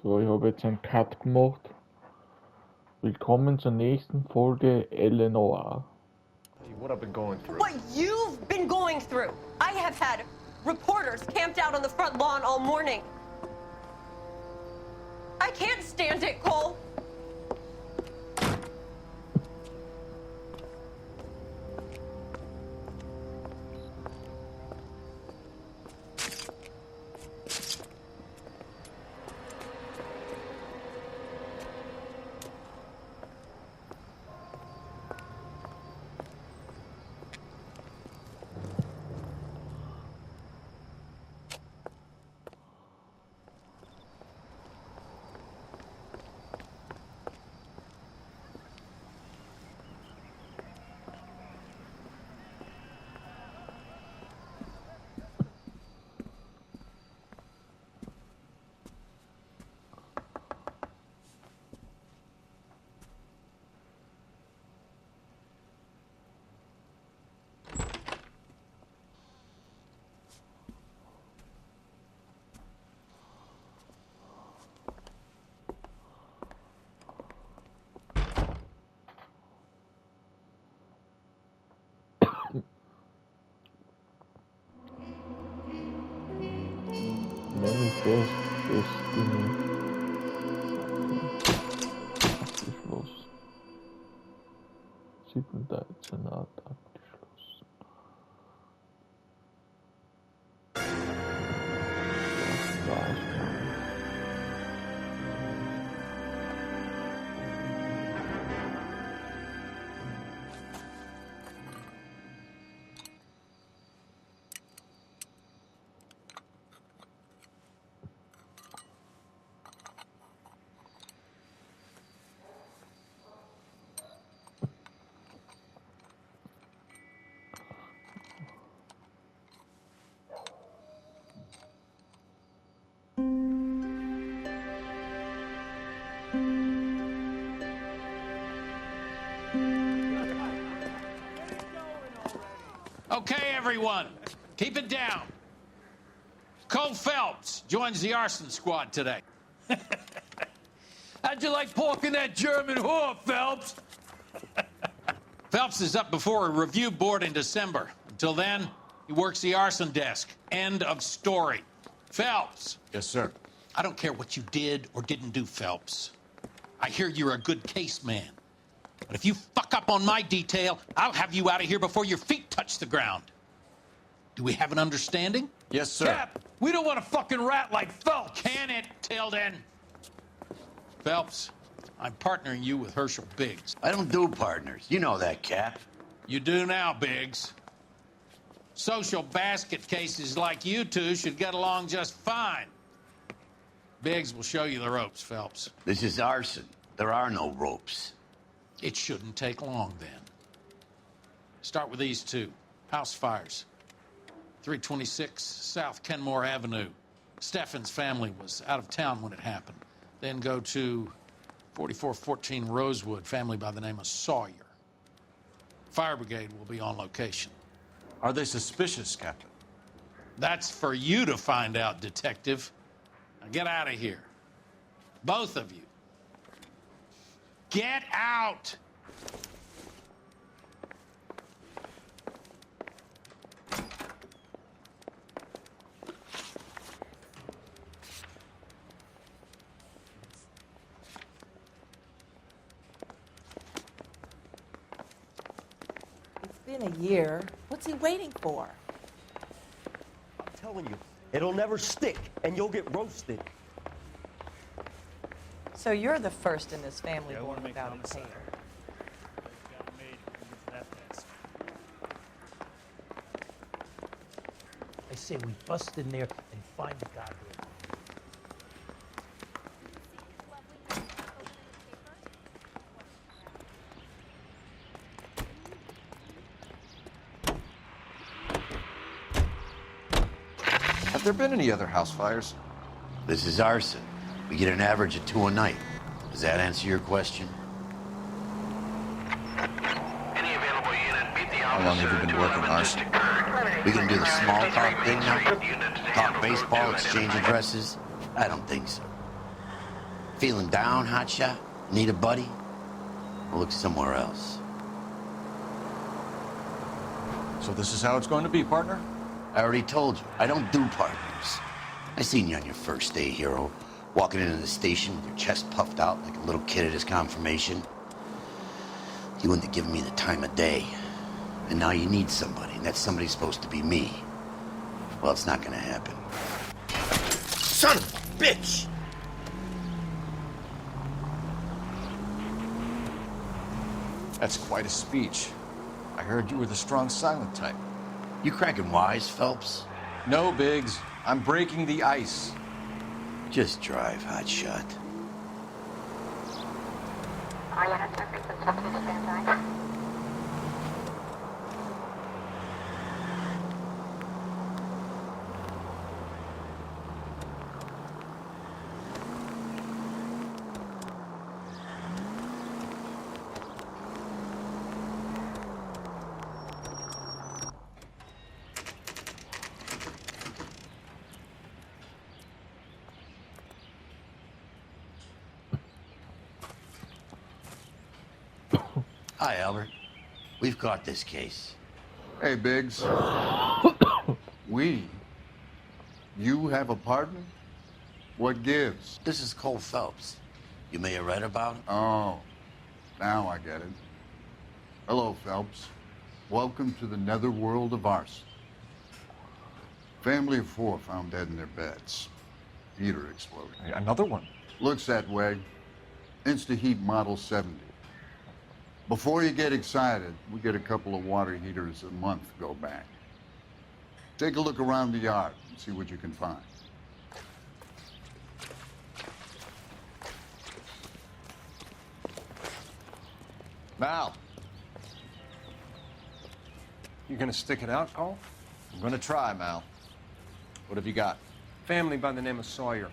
So, ich habe jetzt einen Cut gemacht. Willkommen zur nächsten Folge Noire. What I've been going through. What you've been going through. I have had reporters camped out on the front lawn all morning. I can't stand it, Cole. Manifest Destiny. Abgeschlossen. 17. Art abgeschlossen. Das war's dann. Okay, everyone, keep it down. Cole Phelps joins the arson squad today. How'd you like pork in that German whore, Phelps? Phelps is up before a review board in December. Until then, he works the arson desk. End of story. Phelps. Yes, sir. I don't care what you did or didn't do, Phelps. I hear you're a good case man. But if you fuck up on my detail, I'll have you out of here before your feet touch the ground. Do we have an understanding? Yes, sir. Cap, we don't want a fucking rat like Phelps. Can it, Tilden? Phelps, I'm partnering you with Herschel Biggs. I don't do partners. You know that, Cap. You do now, Biggs. Social basket cases like you two should get along just fine. Biggs will show you the ropes, Phelps. This is arson. There are no ropes. It shouldn't take long, then. Start with these two. House fires. 326 South Kenmore Avenue. Steffen's family was out of town when it happened. Then go to 4414 Rosewood, family by the name of Sawyer. Fire brigade will be on location. Are they suspicious, Captain? That's for you to find out, Detective. Now get out of here. Both of you. Get out! It's been a year. What's he waiting for? I'm telling you, it'll never stick, and you'll get roasted. So you're the first in this family born without a tail. I say we bust in there and find the goddamn. Have there been any other house fires? This is arson. We get an average of 2 a night. Does that answer your question? How long have you been working arson? We can do the small talk thing now? Talk baseball, exchange addresses? I don't think so. Feeling down, hotshot? Need a buddy? Well, look somewhere else. So this is how it's going to be, partner? I already told you, I don't do partners. I seen you on your first day, hero, walking into the station with your chest puffed out like a little kid at his confirmation. You wouldn't have given me the time of day. And now you need somebody, and that somebody's supposed to be me. Well, it's not gonna happen. Son of a bitch! That's quite a speech. I heard you were the strong silent type. You cracking wise, Phelps? No, Biggs. I'm breaking the ice. Just drive, hotshot. Hi, Albert. We've caught this case. Hey, Biggs. We? You have a partner? What gives? This is Cole Phelps. You may have read about him. Oh, now I get it. Hello, Phelps. Welcome to the netherworld of arson. Family of 4 found dead in their beds. Heater exploded. Another one. Looks that way. Insta-Heat Model 70. Before you get excited, we get a couple of water heaters a month go back. Take a look around the yard and see what you can find. Mal. You gonna stick it out, Cole? I'm gonna try, Mal. What have you got? Family by the name of Sawyer.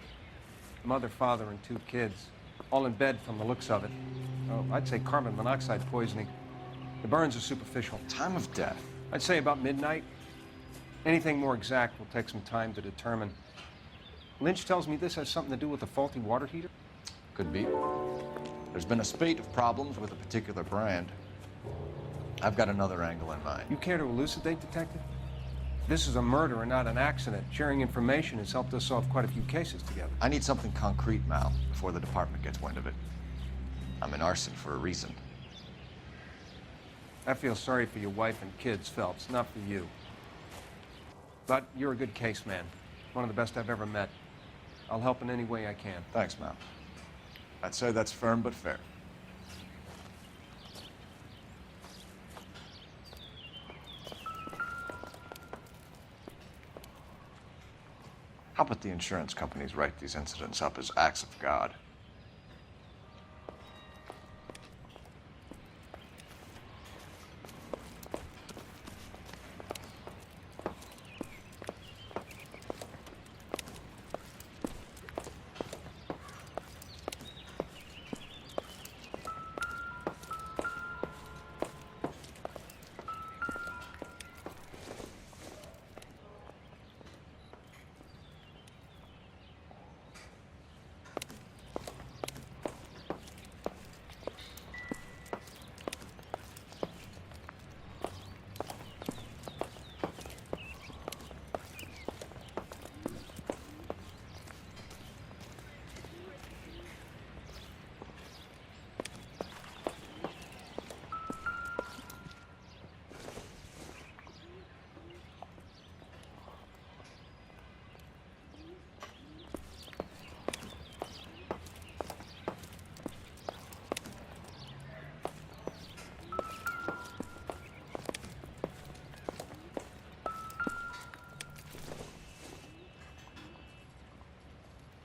Mother, father, and 2 kids. All in bed from the looks of it. Oh, I'd say carbon monoxide poisoning. The burns are superficial. Time of death? I'd say about midnight. Anything more exact will take some time to determine. Lynch tells me this has something to do with a faulty water heater. Could be. There's been a spate of problems with a particular brand. I've got another angle in mind. You care to elucidate, Detective? This is a murder and not an accident. Sharing information has helped us solve quite a few cases together. I need something concrete, Mal, before the department gets wind of it. I'm in arson for a reason. I feel sorry for your wife and kids, Phelps, not for you. But you're a good case man. One of the best I've ever met. I'll help in any way I can. Thanks, Mal. I'd say that's firm but fair. How about the insurance companies write these incidents up as acts of God?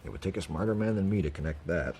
It would take a smarter man than me to connect that.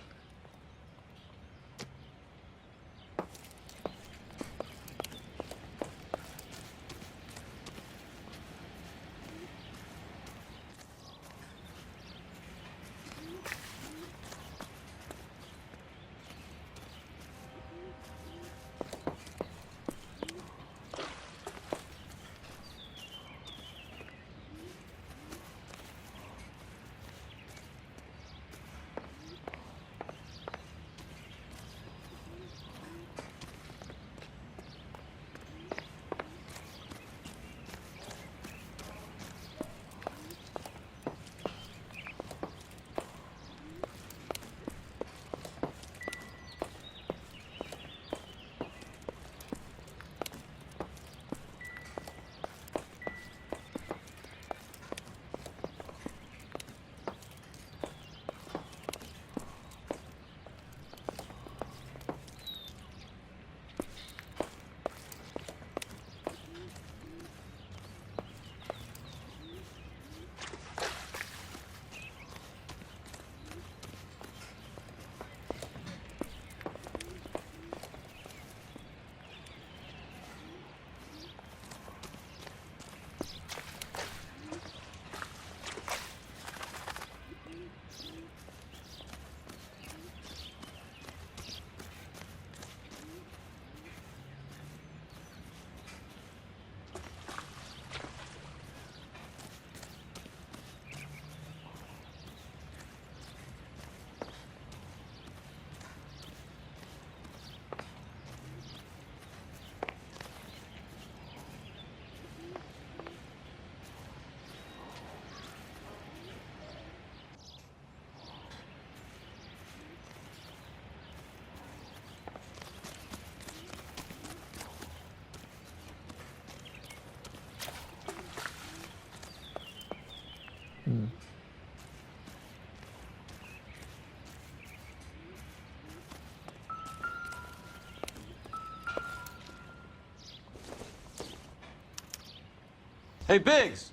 Hey, Biggs!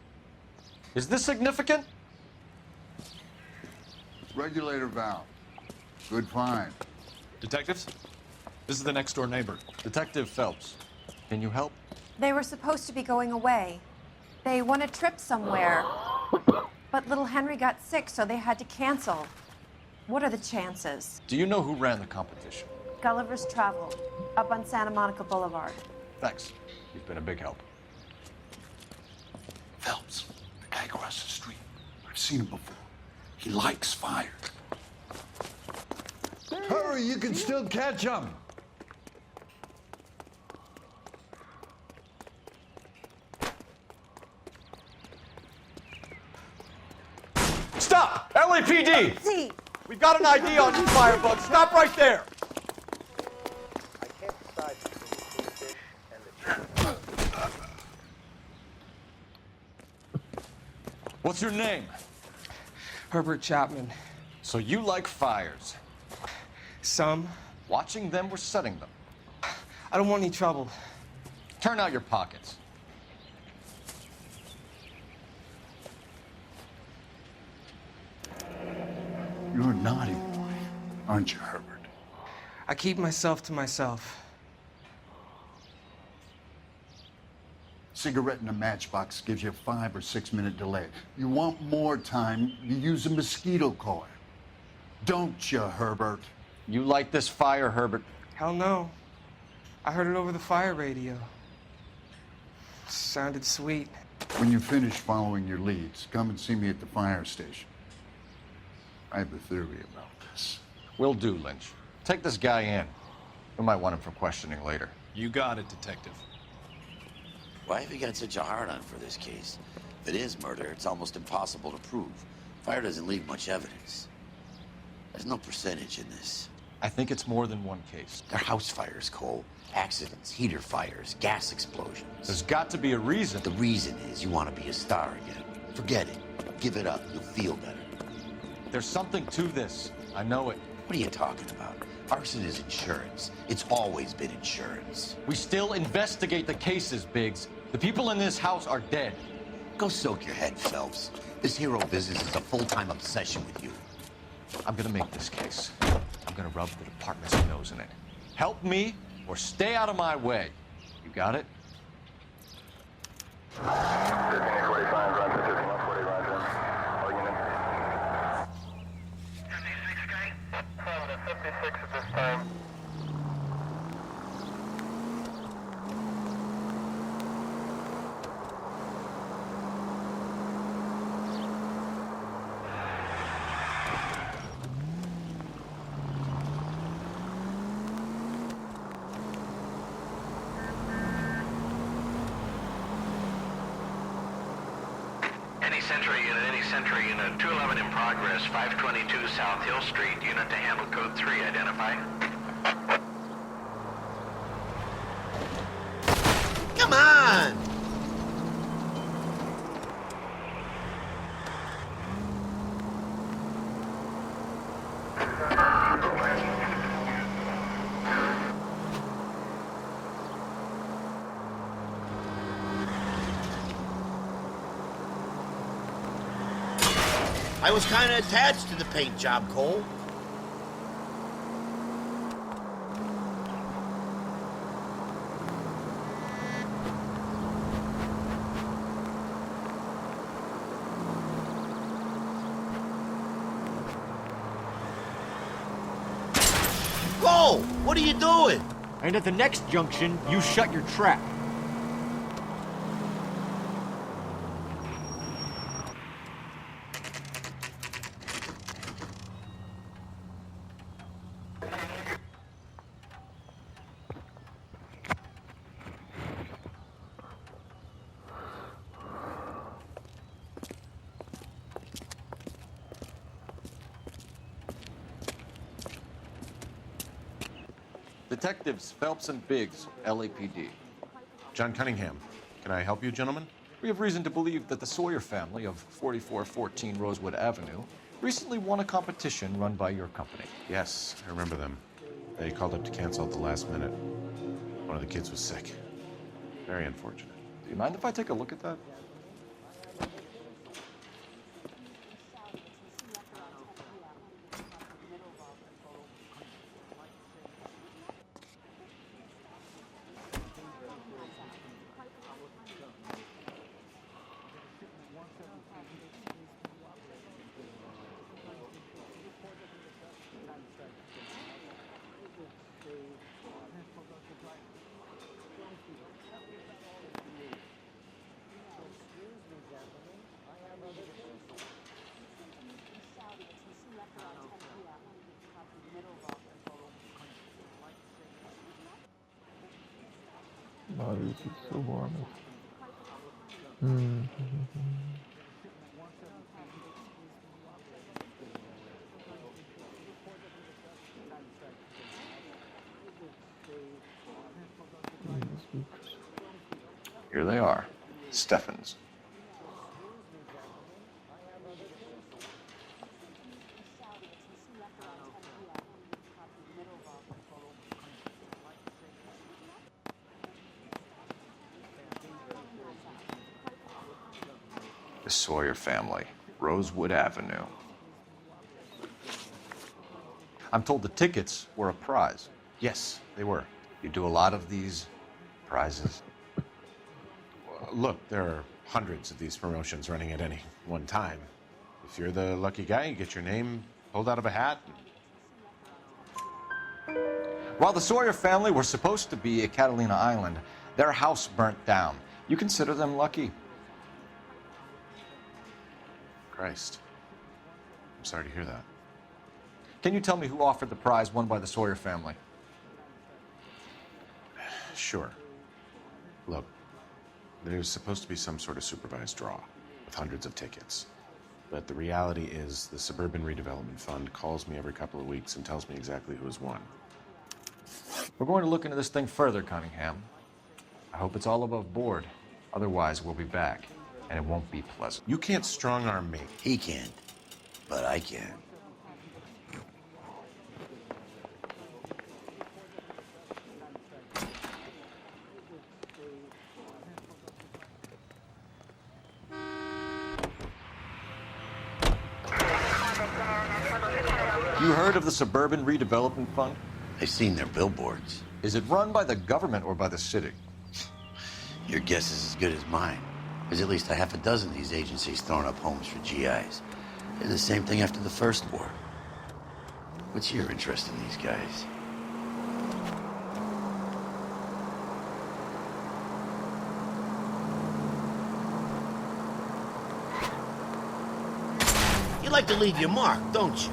Is this significant? Regulator valve. Good find. Detectives? This is the next door neighbor. Detective Phelps, can you help? They were supposed to be going away. They won a trip somewhere. But little Henry got sick, so they had to cancel. What are the chances? Do you know who ran the competition? Gulliver's Travel, up on Santa Monica Boulevard. Thanks. You've been a big help. Phelps, the guy across the street. I've seen him before. He likes fire. Hurry, you can still catch him. Stop! LAPD! See, We've got an ID on you, Firebug. Stop right there! I can't decide between the fish and the What's your name? Herbert Chapman. So you like fires. Some. Watching them or setting them? I don't want any trouble. Turn out your pockets. You're a naughty boy, aren't you, Herbert? I keep myself to myself. Cigarette in a matchbox gives you a 5 or 6 minute delay. You want more time, you use a mosquito coil. Don't you, Herbert? You like this fire, Herbert? Hell no. I heard it over the fire radio. Sounded sweet. When you finish following your leads, come and see me at the fire station. I have a theory about this. Will do, Lynch. Take this guy in. We might want him for questioning later. You got it, Detective. Why have you got such a hard-on for this case? If it is murder, it's almost impossible to prove. Fire doesn't leave much evidence. There's no percentage in this. I think it's more than one case. They're house fires, Cole. Accidents, heater fires, gas explosions. There's got to be a reason. The reason is you want to be a star again. Forget it. Give it up. You'll feel better. There's something to this. I know it. What are you talking about? Arson is insurance. It's always been insurance. We still investigate the cases, Biggs. The people in this house are dead. Go soak your head, Phelps. This hero business is a full-time obsession with you. I'm gonna make this case. I'm gonna rub the department's nose in it. Help me or stay out of my way. You got it? Any Sentry unit, 211 in progress, 522 South Hill Street, unit to handle code 3, identify. Come on! I was kind of attached to the paint job, Cole. Cole, what are you doing? And at the next junction, you shut your trap. Detectives Phelps and Biggs, LAPD. John Cunningham. Can I help you, gentlemen? We have reason to believe that the Sawyer family of 4414 Rosewood Avenue recently won a competition run by your company. Yes, I remember them. They called up to cancel at the last minute. One of the kids was sick. Very unfortunate. Do you mind if I take a look at that? Oh, this is so warm. Mm. Here they are, Steffens. The Sawyer family, Rosewood Avenue. I'm told the tickets were a prize. Yes, they were. You do a lot of these prizes. Look, there are hundreds of these promotions running at any one time. If you're the lucky guy, you get your name pulled out of a hat. While the Sawyer family were supposed to be at Catalina Island, their house burnt down. You consider them lucky? Christ. I'm sorry to hear that. Can you tell me who offered the prize won by the Sawyer family? Sure. Look, there's supposed to be some sort of supervised draw with hundreds of tickets. But the reality is the Suburban Redevelopment Fund calls me every couple of weeks and tells me exactly who has won. We're going to look into this thing further, Cunningham. I hope it's all above board. Otherwise, we'll be back, and it won't be pleasant. You can't strong-arm me. He can't, but I can. You heard of the Suburban Redevelopment Fund? I've seen their billboards. Is it run by the government or by the city? Your guess is as good as mine. There's at least a half a dozen of these agencies throwing up homes for GIs. Did the same thing after the first war. What's your interest in these guys? You like to leave your mark, don't you?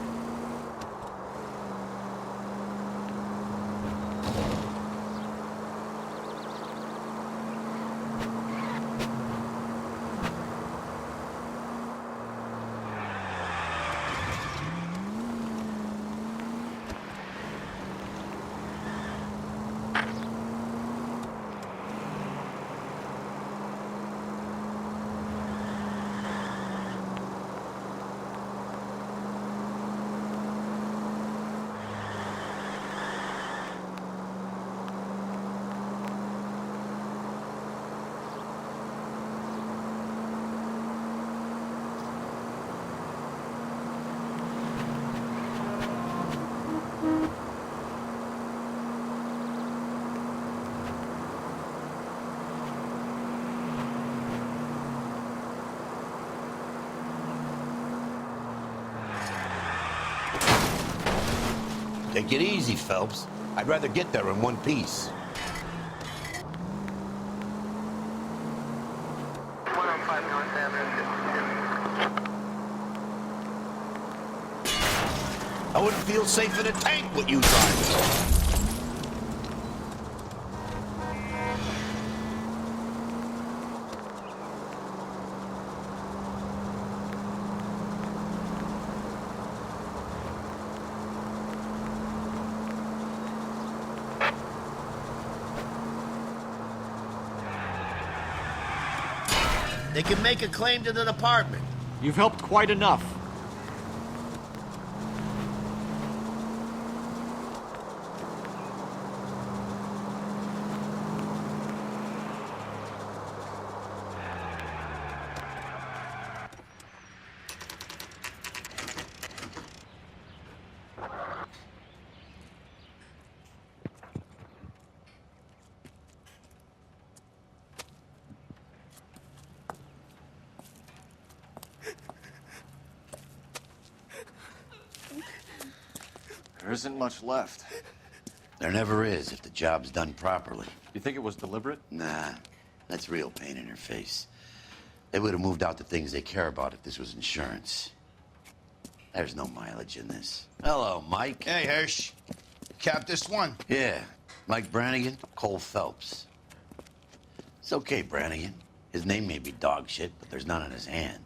Take it easy, Phelps. I'd rather get there in one piece. I wouldn't feel safe in a tank with you driving. They can make a claim to the department. You've helped quite enough. There isn't much left. There never is if the job's done properly. You think it was deliberate? Nah, that's real pain in her face. They would have moved out the things they care about if this was insurance. There's no mileage in this. Hello, Mike. Hey, Hirsch. Cap this one. Yeah, Mike Brannigan, Cole Phelps. It's okay, Brannigan. His name may be dog shit, but there's none in his hand.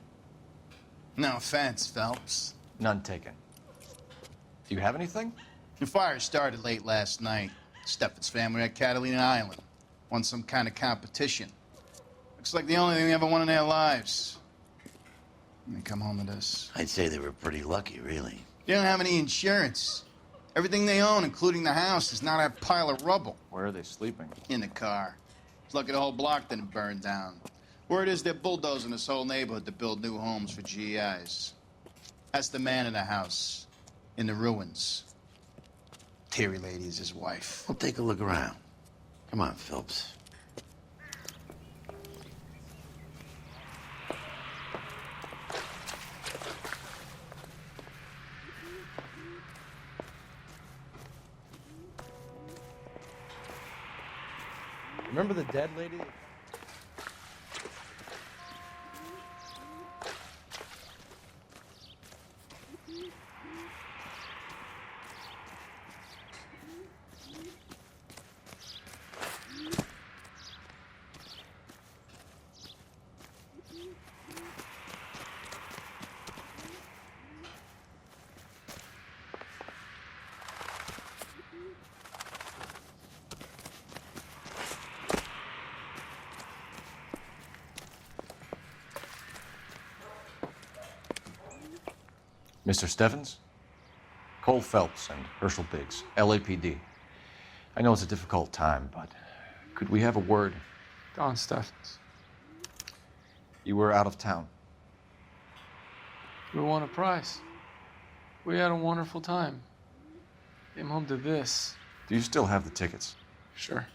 No offense, Phelps. None taken. Do you have anything? The fire started late last night. Steffen's family at Catalina Island. Won some kind of competition. Looks like the only thing they ever won in their lives. And they come home to this. I'd say they were pretty lucky, really. They don't have any insurance. Everything they own, including the house, is not a pile of rubble. Where are they sleeping? In the car. It's lucky the whole block didn't burn down. Word is they're bulldozing this whole neighborhood to build new homes for GIs. That's the man in the house. In the ruins. Terry Lady is his wife. We'll take a look around. Come on, Phelps. Remember the dead lady? Mr. Steffens? Cole Phelps and Herschel Biggs, LAPD. I know it's a difficult time, but could we have a word? Don Steffens. You were out of town. We won a prize. We had a wonderful time. Came home to this. Do you still have the tickets? Sure.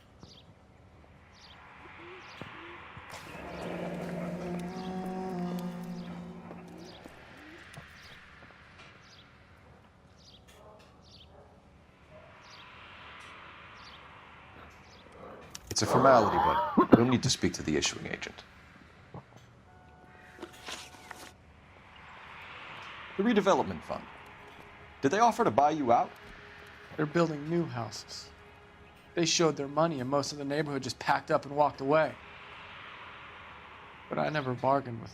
It's a formality, but we'll need to speak to the issuing agent. The redevelopment fund. Did they offer to buy you out? They're building new houses. They showed their money and most of the neighborhood just packed up and walked away. But I never bargained with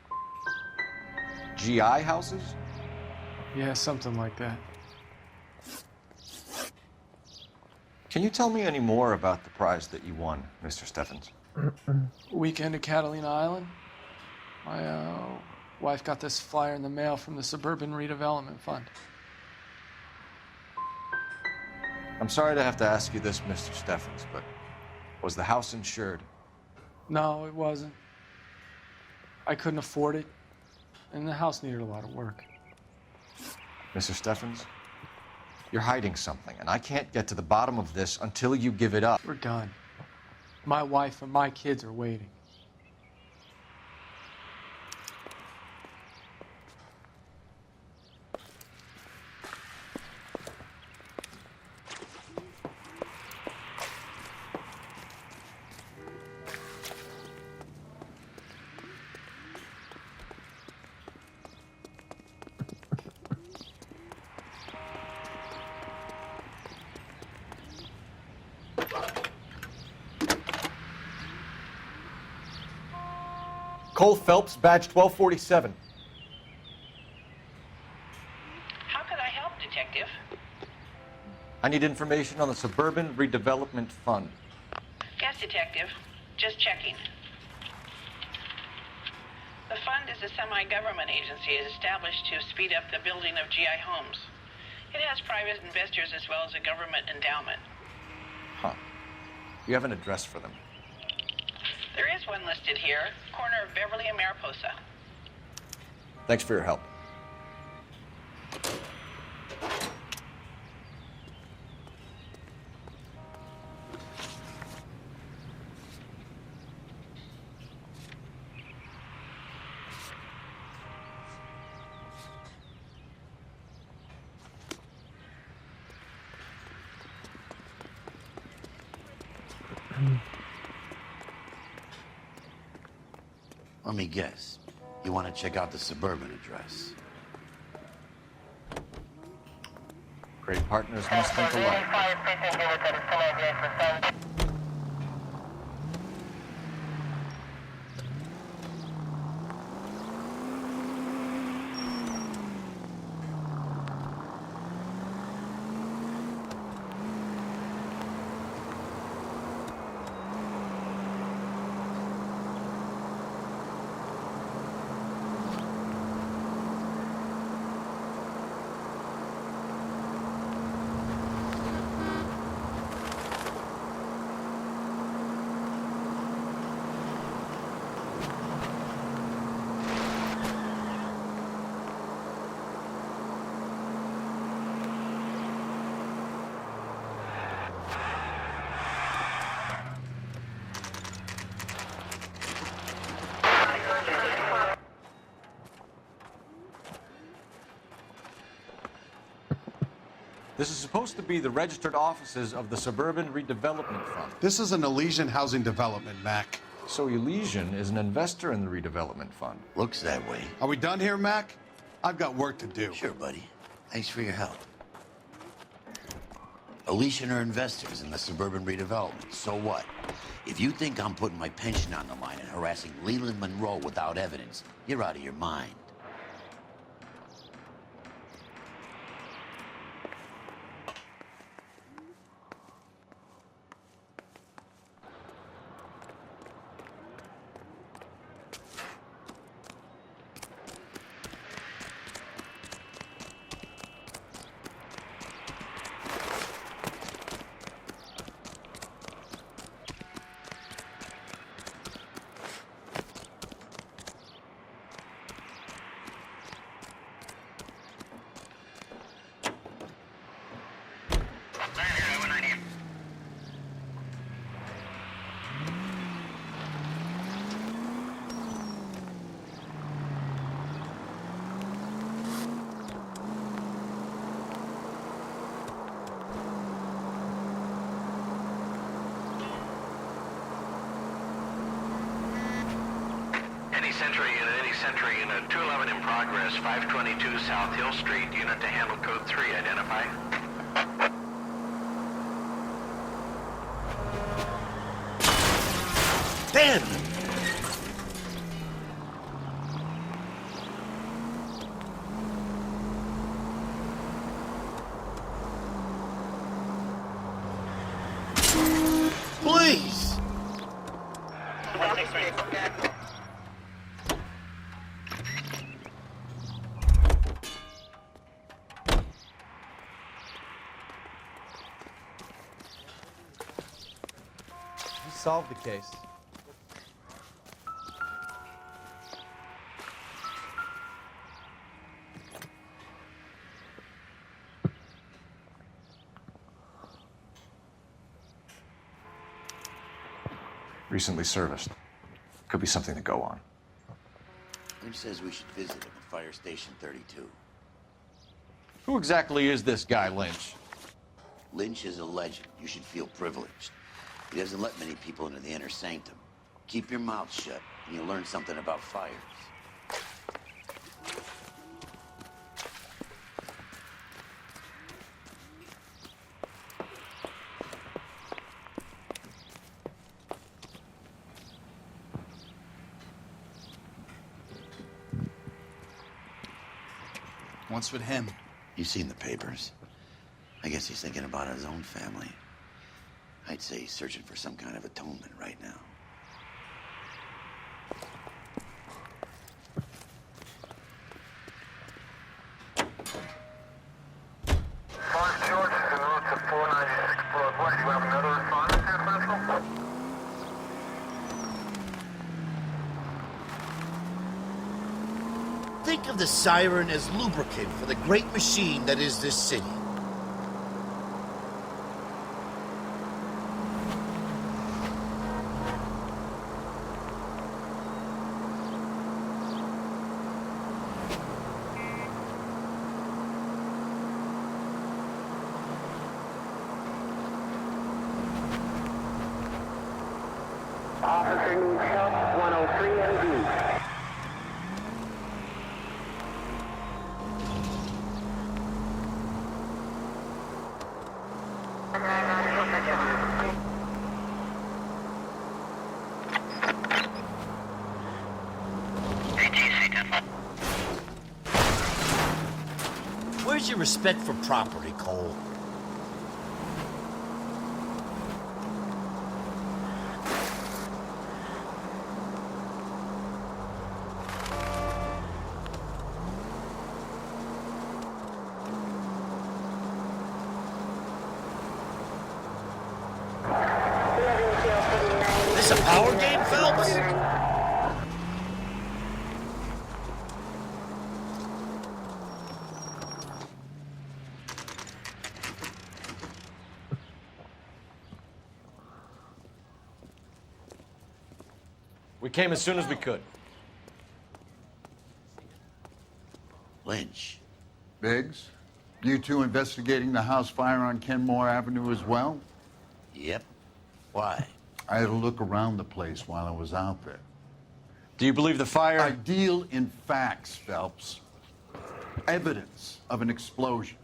them. GI houses? Yeah, something like that. Can you tell me any more about the prize that you won, Mr. Steffens? Weekend at Catalina Island. My wife got this flyer in the mail from the Suburban Redevelopment Fund. I'm sorry to have to ask you this, Mr. Steffens, but was the house insured? No, it wasn't. I couldn't afford it, and the house needed a lot of work. Mr. Steffens, you're hiding something, and I can't get to the bottom of this until you give it up. We're done. My wife and my kids are waiting. Cole Phelps, badge 1247. How could I help, Detective? I need information on the Suburban Redevelopment Fund. Yes, Detective. Just checking. The fund is a semi-government agency established to speed up the building of GI homes. It has private investors as well as a government endowment. Huh. You have an address for them? There is one listed here, corner of Beverly and Mariposa. Thanks for your help. Let me guess. You want to check out the Suburban address? Great partners must think alike. This is supposed to be the registered offices of the Suburban Redevelopment Fund. This is an Elysian housing development, Mac. So Elysian is an investor in the redevelopment fund. Looks that way. Are we done here, Mac? I've got work to do. Sure, buddy. Thanks for your help. Elysian are investors in the Suburban Redevelopment. So what? If you think I'm putting my pension on the line and harassing Leland Monroe without evidence, you're out of your mind. Century Unit 211 in progress, 522 South Hill Street, unit to handle code 3, identify. Ben! Please! Solve the case. Recently serviced. Could be something to go on. Lynch says we should visit him at Fire Station 32. Who exactly is this guy, Lynch? Lynch is a legend. You should feel privileged. He doesn't let many people into the inner sanctum. Keep your mouth shut, and you'll learn something about fires. What's with him? You've seen the papers. I guess he's thinking about his own family. I'd say he's searching for some kind of atonement right now. Think of the siren as lubricant for the great machine that is this city. Officer needs help, 103 MD. Where's your respect for property, Cole? This a power game, Phelps? We came as soon as we could. Lynch. Biggs, you two investigating the house fire on Kenmore Avenue as well? Yep. Why? I had a look around the place while I was out there. Do you believe the fire? I deal in facts, Phelps. Evidence of an explosion.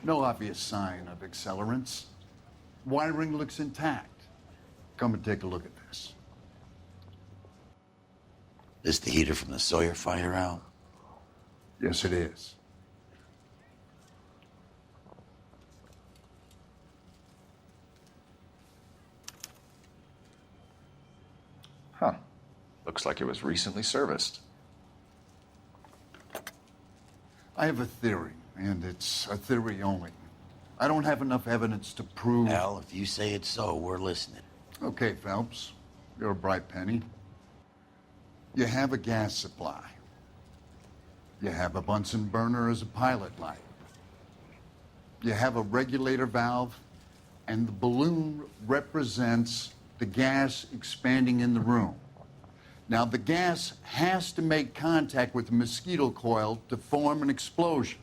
No obvious sign of accelerants. Wiring looks intact. Come and take a look at this. This the heater from the Sawyer fire, Al? Yes, it is. Huh. Looks like it was recently serviced. I have a theory, and it's a theory only. I don't have enough evidence to prove... Al, if you say it's so, we're listening. Okay, Phelps. You're a bright penny. You have a gas supply. You have a Bunsen burner as a pilot light. You have a regulator valve, and the balloon represents the gas expanding in the room. Now, the gas has to make contact with the mosquito coil to form an explosion.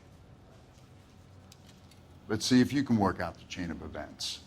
Let's see if you can work out the chain of events.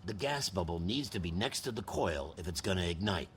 The gas bubble needs to be next to the coil if it's gonna ignite.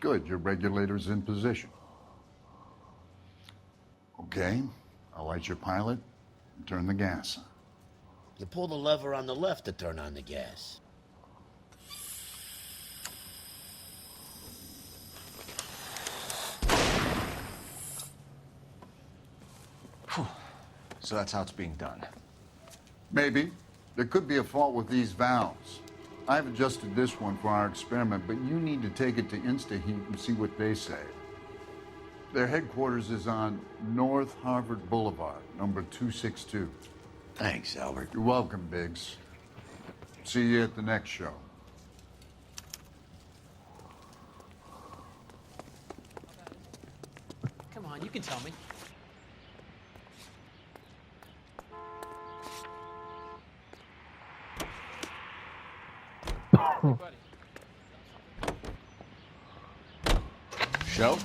Good, your regulator's in position. Okay, I'll light your pilot and turn the gas on. You pull the lever on the left to turn on the gas. Whew. So that's how it's being done. Maybe. There could be a fault with these valves. I've adjusted this one for our experiment, but you need to take it to InstaHeat and see what they say. Their headquarters is on North Harvard Boulevard, number 262. Thanks, Albert. You're welcome, Biggs. See you at the next show. can tell me. Show?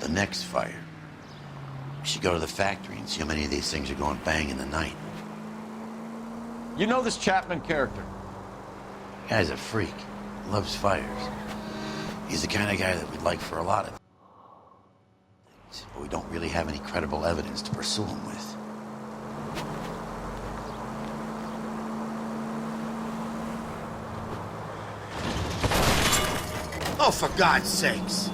The next fire. We should go to the factory and see how many of these things are going bang in the night. You know this Chapman character? Guy's a freak. Loves fires. He's the kind of guy that we'd like for a lot of things, but we don't really have any credible evidence to pursue him with. Oh, for God's sakes!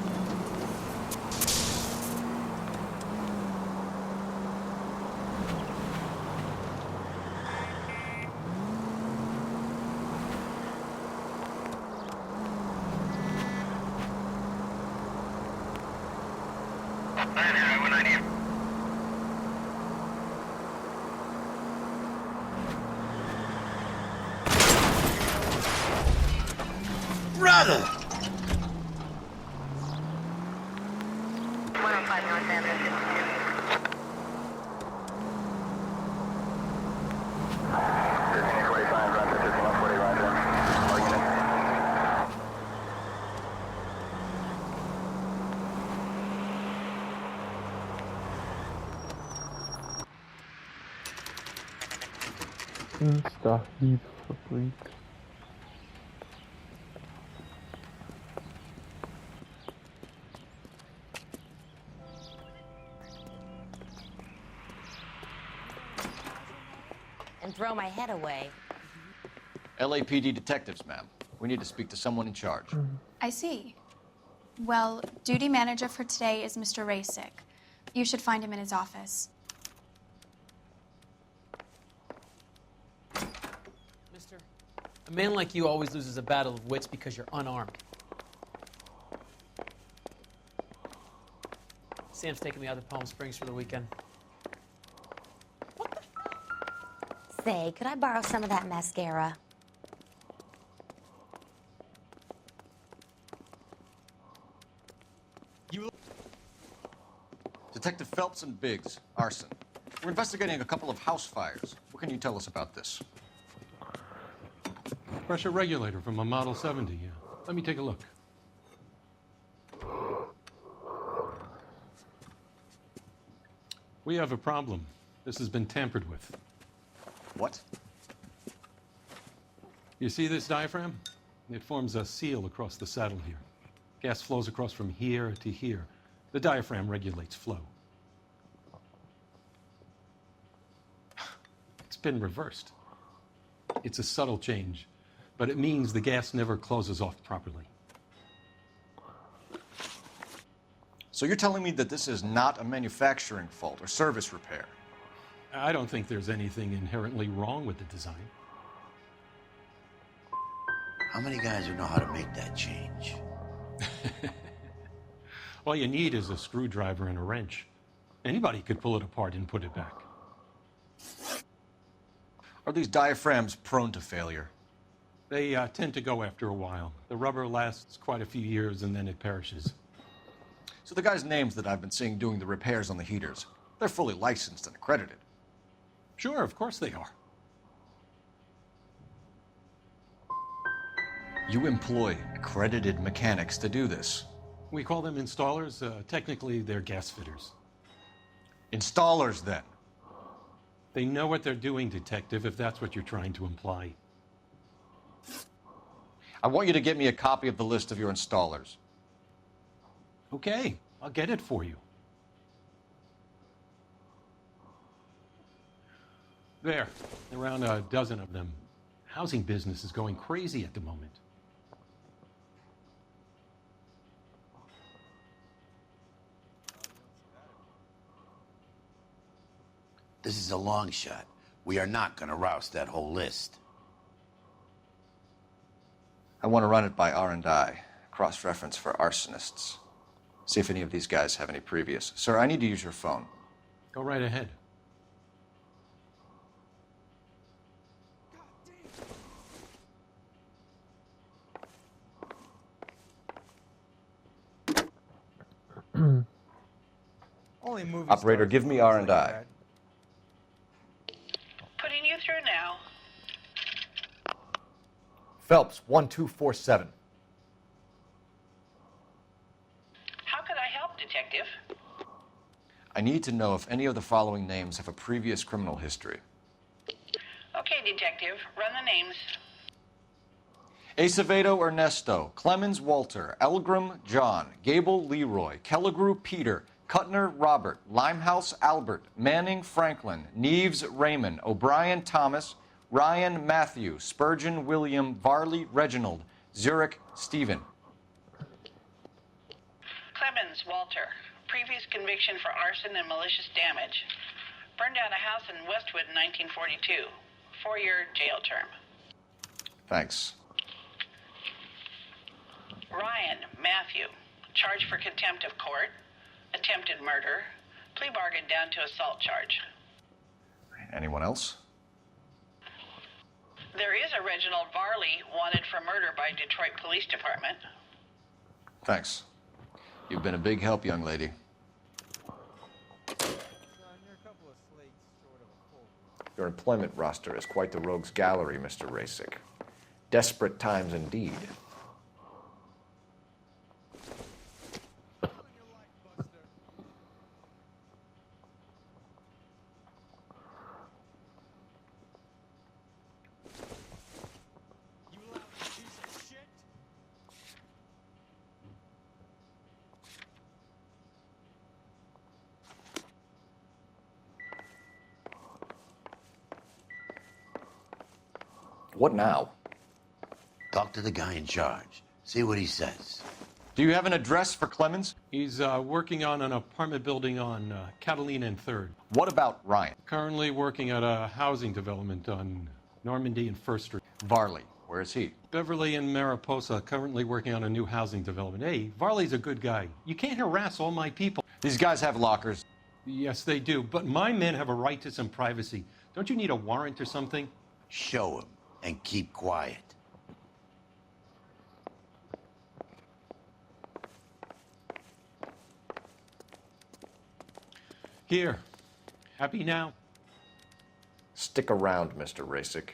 Brother! 105 North Avenue. Insta-Heat-Fabrik. And throw my head away. LAPD detectives, ma'am. We need to speak to someone in charge. I see. Well, duty manager for today is Mr. Rasick. You should find him in his office. Mister, a man like you always loses a battle of wits because you're unarmed. Sam's taking me out to Palm Springs for the weekend. Say, could I borrow some of that mascara? Detective Phelps and Biggs, arson. We're investigating a couple of house fires. What can you tell us about this? Pressure regulator from a Model 70, yeah. Let me take a look. We have a problem. This has been tampered with. What? You see this diaphragm? It forms a seal across the saddle here. Gas flows across from here to here. The diaphragm regulates flow. It's been reversed. It's a subtle change, but it means the gas never closes off properly. So you're telling me that this is not a manufacturing fault or service repair? I don't think there's anything inherently wrong with the design. How many guys would know how to make that change? All you need is a screwdriver and a wrench. Anybody could pull it apart and put it back. Are these diaphragms prone to failure? They tend to go after a while. The rubber lasts quite a few years and then it perishes. So the guys' names that I've been seeing doing the repairs on the heaters, they're fully licensed and accredited. Sure, of course they are. You employ accredited mechanics to do this. We call them installers. Technically, they're gas fitters. Installers, then? They know what they're doing, detective, if that's what you're trying to imply. I want you to get me a copy of the list of your installers. Okay, I'll get it for you. There, around a dozen of them. Housing business is going crazy at the moment. This is a long shot. We are not going to roust that whole list. I want to run it by R&I, cross-reference for arsonists. See if any of these guys have any previous. Sir, I need to use your phone. Go right ahead. Only movie Operator, stars give me do things R&I. like that. Putting you through now. Phelps, 1247. How could I help, Detective? I need to know if any of the following names have a previous criminal history. Okay, Detective, run the names. Acevedo Ernesto, Clemens Walter, Elgram John, Gable Leroy, Kelligrew Peter, Cutner Robert, Limehouse Albert, Manning Franklin, Neves Raymond, O'Brien Thomas, Ryan Matthew, Spurgeon William, Varley Reginald, Zurich Stephen. Clemens Walter. Previous conviction for arson and malicious damage. Burned down a house in Westwood in 1942. 4-year jail term. Thanks. Ryan Matthew. Charged for contempt of court. Attempted murder. Plea bargain down to assault charge. Anyone else? There is a Reginald Varley wanted for murder by Detroit Police Department. Thanks. You've been a big help, young lady. Your employment roster is quite the rogues gallery, Mr. Rasick. Desperate times indeed. What now? Talk to the guy in charge. See what he says. Do you have an address for Clemens? He's working on an apartment building on Catalina and 3rd. What about Ryan? Currently working at a housing development on Normandy and 1st Street. Varley, where is he? Beverly and Mariposa, currently working on a new housing development. Hey, Varley's a good guy. You can't harass all my people. These guys have lockers. Yes, they do, but my men have a right to some privacy. Don't you need a warrant or something? Show him and keep quiet. Here. Happy now? Stick around, Mr. Rasick.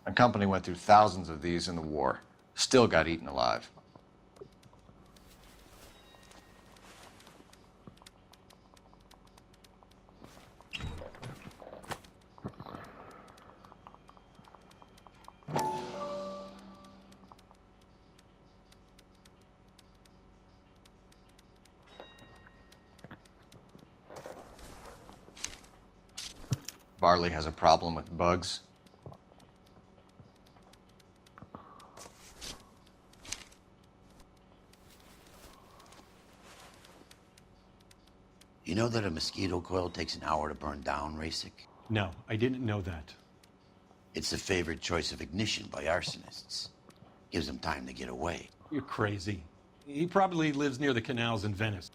My company went through thousands of these in the war. Still got eaten alive. Varley has a problem with bugs. You know that a mosquito coil takes an hour to burn down, Rasick? No, I didn't know that. It's the favorite choice of ignition by arsonists. Gives them time to get away. You're crazy. He probably lives near the canals in Venice.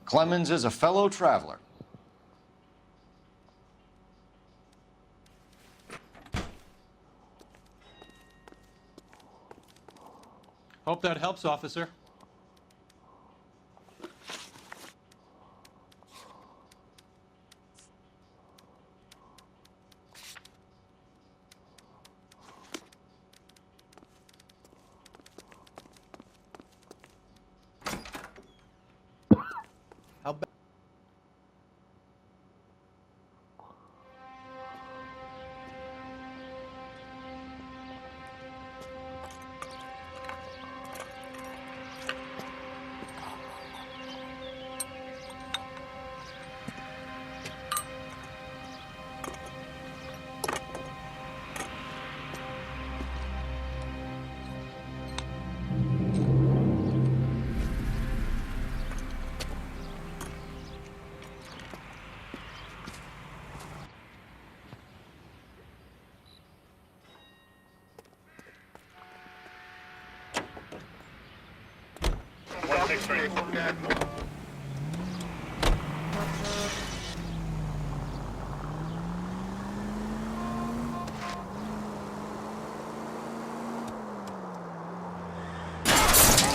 Clemens is a fellow traveler. Hope that helps, officer. How bad?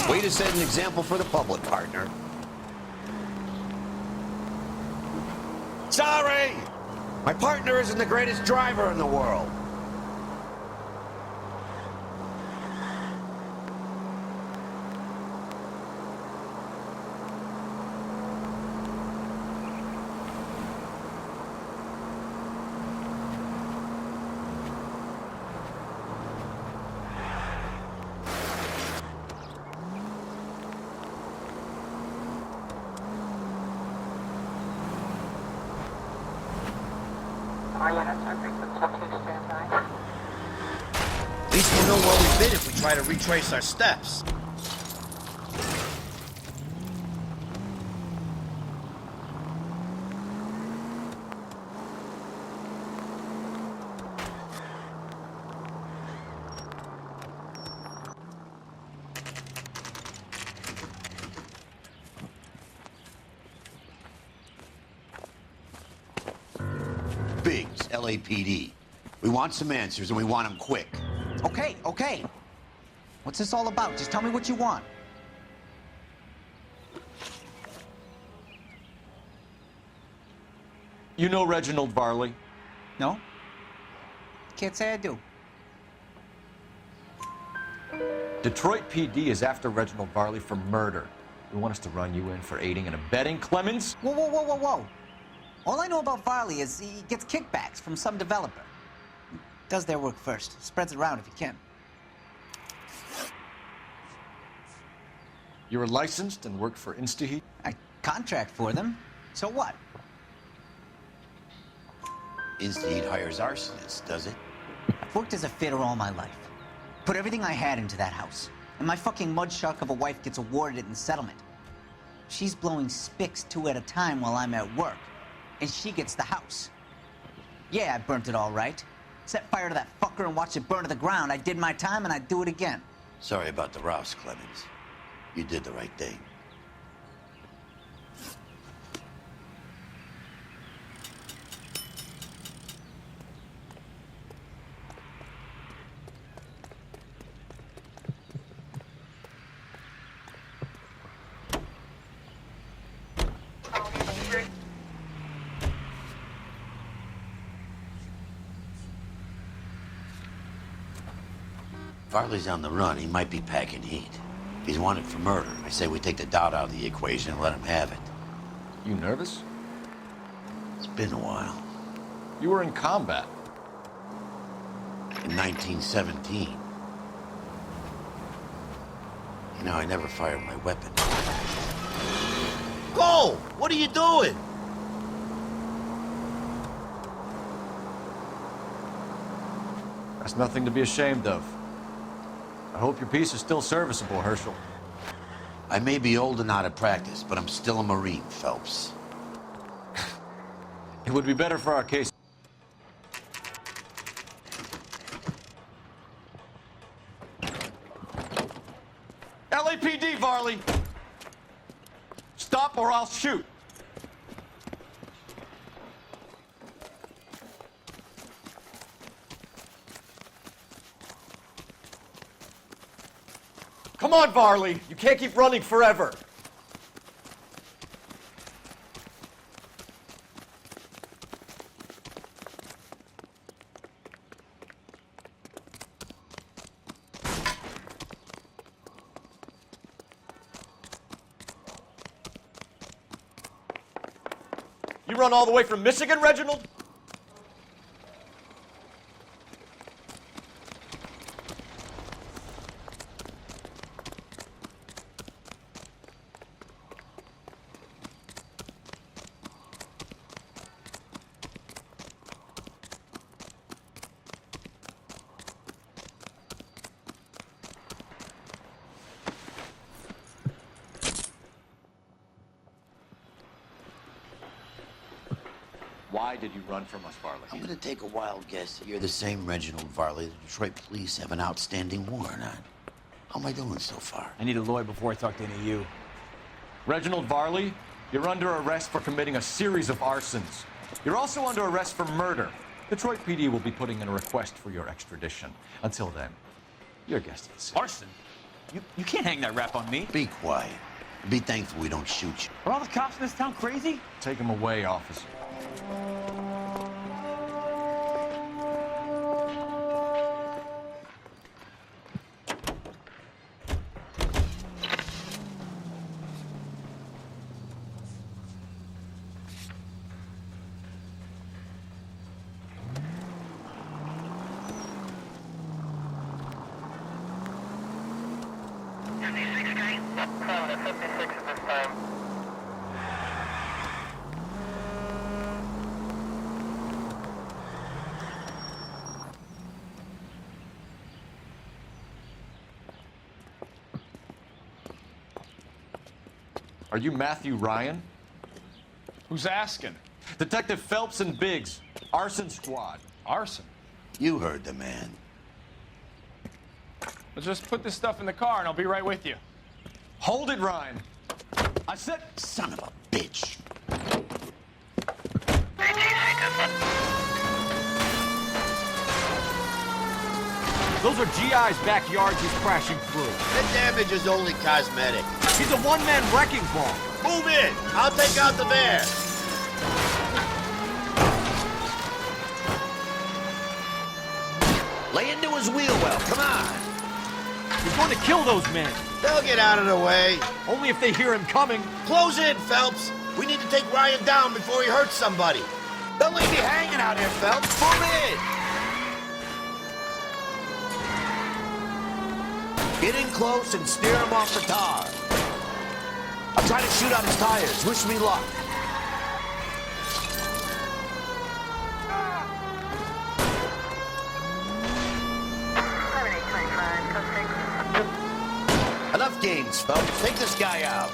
Way to set an example for the public, partner. Sorry! My partner isn't the greatest driver in the world. At least we'll know where we've been if we try to retrace our steps. Biggs, LAPD. We want some answers, and we want them quick. Okay, okay. What's this all about? Just tell me what you want. You know Reginald Varley? No? Can't say I do. Detroit PD is after Reginald Varley for murder. We want us to run you in for aiding and abetting Clemens? Whoa, whoa, whoa, whoa, whoa. All I know about Varley is he gets kickbacks from some developer. Does their work first. Spreads it around if he can. You were licensed and worked for InstaHeat? I contract for them. So what? InstaHeat hires arsonists, does it? I've worked as a fitter all my life. Put everything I had into that house. And my fucking mudshark of a wife gets awarded it in settlement. She's blowing spics 2 at a time while I'm at work. And she gets the house. Yeah, I burnt it all right. Set fire to that fucker and watched it burn to the ground. I did my time and I'd do it again. Sorry about the Rouse, Clemens. You did the right thing. Varley's on the run. He might be packing heat. If he's wanted for murder, I say we take the doubt out of the equation and let him have it. You nervous? It's been a while. You were in combat. In 1917. You know, I never fired my weapon. Go! What are you doing? That's nothing to be ashamed of. I hope your piece is still serviceable, Herschel. I may be old and out of practice, but I'm still a Marine, Phelps. It would be better for our case. LAPD, Varley! Stop or I'll shoot! Come on, Varley! You can't keep running forever! You run all the way from Michigan, Reginald? Why did you run from us, Varley? I'm gonna take a wild guess that you're the same Reginald Varley the Detroit police have an outstanding warrant on. How am I doing so far? I need a lawyer before I talk to any of you. Reginald Varley, you're under arrest for committing a series of arsons. You're also under arrest for murder. Detroit PD will be putting in a request for your extradition. Until then, your guest is safe. Arson? You can't hang that rap on me. Be quiet. Be thankful we don't shoot you. Are all the cops in this town crazy? Take him away, officer. Are you Matthew Ryan? Who's asking? Detective Phelps and Biggs, arson squad. Arson? You heard the man. Well, just put this stuff in the car and I'll be right with you. Hold it, Ryan. I said, son of a bitch. Those are GI's backyards he's crashing through. The damage is only cosmetic. He's a one-man wrecking ball. Move in. I'll take out the van. Lay into his wheel well. Come on. He's going to kill those men. They'll get out of the way. Only if they hear him coming. Close in, Phelps. We need to take Ryan down before he hurts somebody. Don't leave me hanging out here, Phelps. Move in. Get in close and steer him off the tar. I'm trying to shoot out his tires. Wish me luck. Enough games, Phelps. Take this guy out.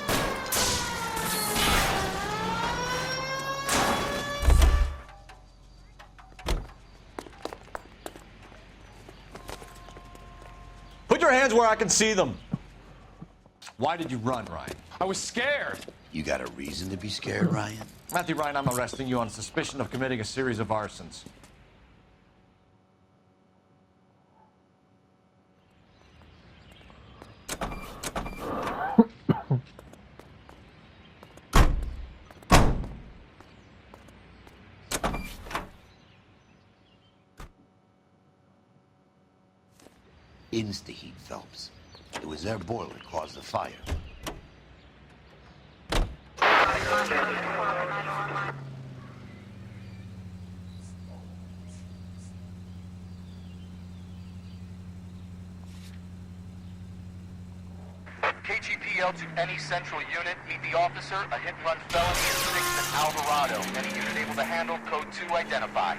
Put your hands where I can see them. Why did you run, Ryan? I was scared. You got a reason to be scared, Ryan? Matthew Ryan, I'm arresting you on suspicion of committing a series of arsons. Insta-heat, Phelps. It was their boiler that caused the fire. KGPL to any central unit. Meet the officer. A hit-and-run felony is 6th and Alvarado. Any unit able to handle code 2 identify.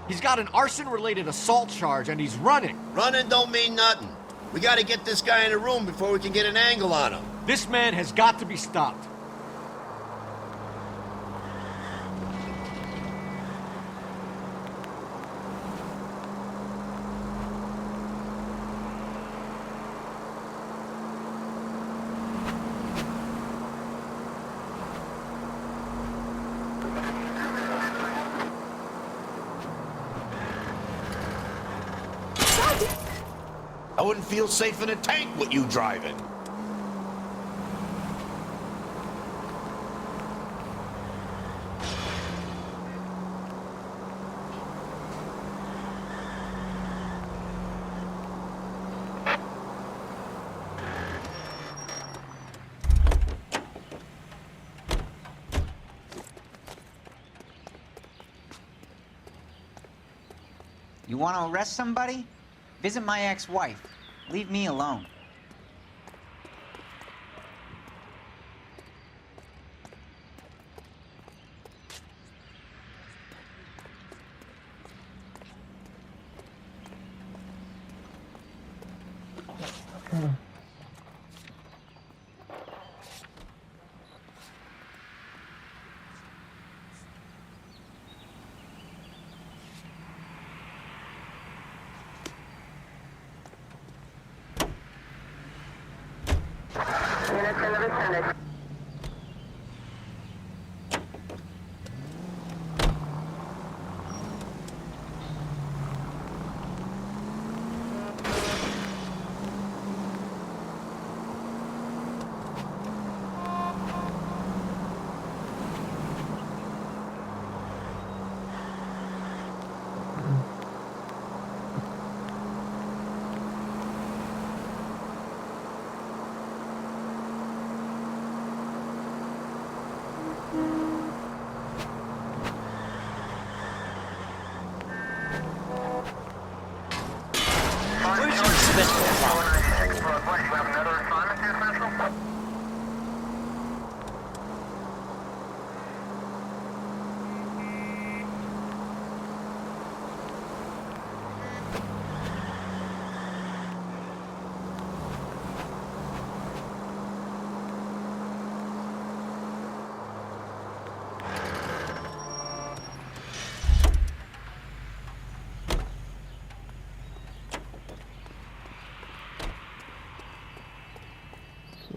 He's got an arson-related assault charge, and he's running. Running don't mean nothing. We gotta get this guy in a room before we can get an angle on him. This man has got to be stopped. I wouldn't feel safe in a tank with you driving. You want to arrest somebody? Visit my ex-wife. Leave me alone. Where's your special clock?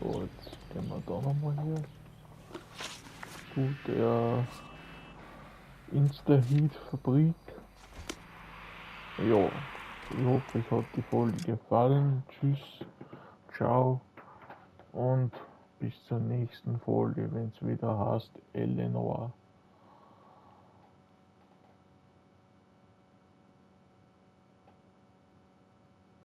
So, jetzt gehen wir da nochmal hier. Gut, der Insta-Heat-Fabrik. Ja, ich hoffe, euch hat die Folge gefallen. Tschüss, ciao und bis zur nächsten Folge, wenn es wieder heißt Noire.